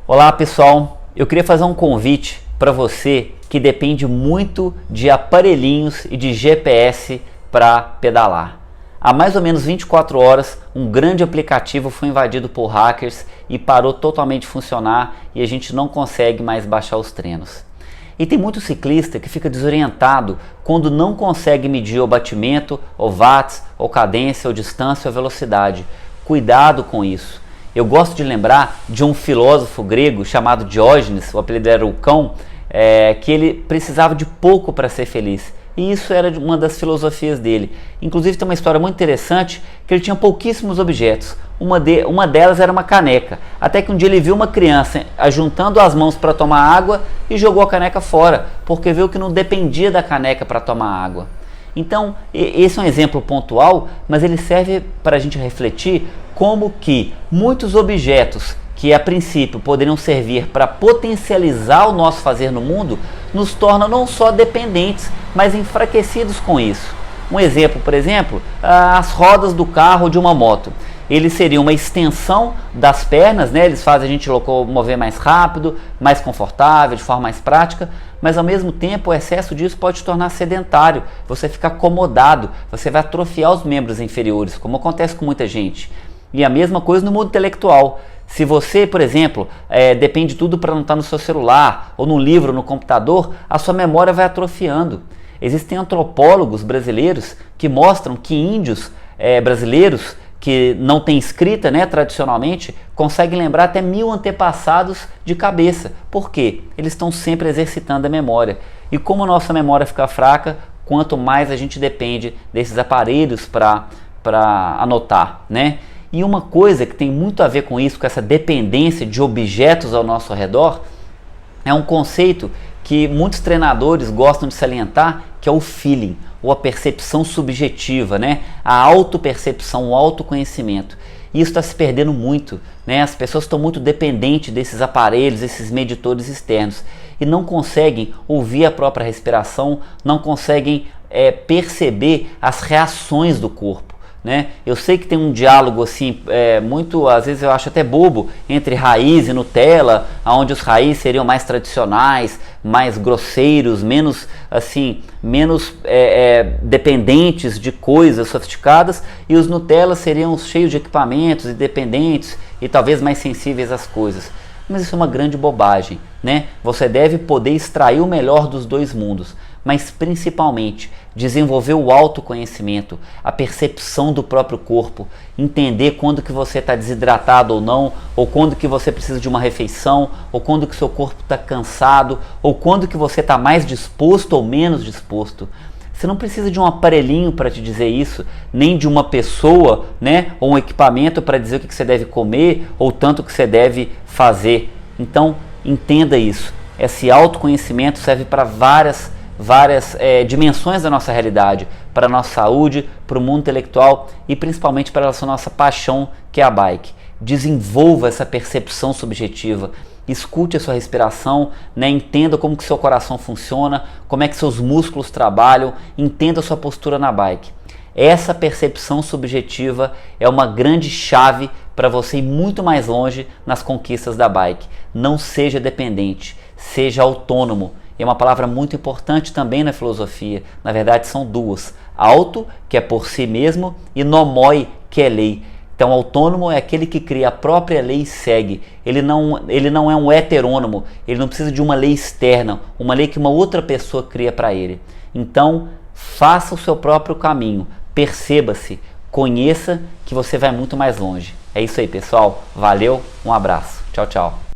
Olá pessoal, eu queria fazer um convite para você que depende muito de aparelhinhos e de GPS para pedalar. Há mais ou menos 24 horas, um grande aplicativo foi invadido por hackers e parou totalmente de funcionar e a gente não consegue mais baixar os treinos. E tem muito ciclista que fica desorientado quando não consegue medir o batimento, ou watts, ou cadência, ou distância, ou velocidade. Cuidado com isso. Eu gosto de lembrar de um filósofo grego chamado Diógenes, o apelido era o Cão, que ele precisava de pouco para ser feliz. E isso era uma das filosofias dele. Inclusive tem uma história muito interessante que ele tinha pouquíssimos objetos. Uma delas era uma caneca. Até que um dia ele viu uma criança juntando as mãos para tomar água e jogou a caneca fora, porque viu que não dependia da caneca para tomar água. Então, esse é um exemplo pontual, mas ele serve para a gente refletir como que muitos objetos que a princípio poderiam servir para potencializar o nosso fazer no mundo, nos tornam não só dependentes, mas enfraquecidos com isso. Um exemplo, por exemplo, as rodas do carro ou de uma moto. Eles seriam uma extensão das pernas, né? Eles fazem a gente locomover mais rápido, mais confortável, de forma mais prática, mas ao mesmo tempo o excesso disso pode te tornar sedentário, você fica acomodado, você vai atrofiar os membros inferiores, como acontece com muita gente. E a mesma coisa no mundo intelectual. Se você, por exemplo, depende de tudo para não estar no seu celular, ou no livro, no computador, a sua memória vai atrofiando. Existem antropólogos brasileiros que mostram que índios brasileiros que não têm escrita, né, tradicionalmente, conseguem lembrar até 1000 antepassados de cabeça. Por quê? Eles estão sempre exercitando a memória. E como a nossa memória fica fraca, quanto mais a gente depende desses aparelhos para anotar, né? E uma coisa que tem muito a ver com isso, com essa dependência de objetos ao nosso redor, é um conceito que muitos treinadores gostam de salientar, que é o feeling, ou a percepção subjetiva, né? A autopercepção, o autoconhecimento. E isso está se perdendo muito, né? As pessoas estão muito dependentes desses aparelhos, esses medidores externos, e não conseguem ouvir a própria respiração, não conseguem perceber as reações do corpo. Né? Eu sei que tem um diálogo assim, muito, às vezes eu acho até bobo, entre raiz e Nutella, onde os raiz seriam mais tradicionais, mais grosseiros, menos dependentes de coisas sofisticadas, e os Nutella seriam cheios de equipamentos e dependentes e talvez mais sensíveis às coisas. Mas isso é uma grande bobagem, né? Você deve poder extrair o melhor dos dois mundos, mas principalmente desenvolver o autoconhecimento, a percepção do próprio corpo, entender quando que você está desidratado ou não, ou quando que você precisa de uma refeição, ou quando que seu corpo está cansado, ou quando que você está mais disposto ou menos disposto. Você não precisa de um aparelhinho para te dizer isso, nem de uma pessoa, né, ou um equipamento para dizer o que você deve comer ou tanto que você deve fazer. Então, entenda isso. Esse autoconhecimento serve para várias dimensões da nossa realidade, para a nossa saúde, para o mundo intelectual e principalmente para a nossa paixão, que é a bike. Desenvolva essa percepção subjetiva, escute a sua respiração, né? Entenda como que seu coração funciona, como é que seus músculos trabalham, entenda a sua postura na bike. Essa percepção subjetiva é uma grande chave para você ir muito mais longe nas conquistas da bike. Não seja dependente, seja autônomo. E é uma palavra muito importante também na filosofia. Na verdade são duas. Auto, que é por si mesmo, e nomoi, que é lei. Então autônomo é aquele que cria a própria lei e segue. Ele não é um heterônomo, ele não precisa de uma lei externa, uma lei que uma outra pessoa cria para ele. Então faça o seu próprio caminho, perceba-se, conheça que você vai muito mais longe. É isso aí pessoal, valeu, um abraço, tchau, tchau.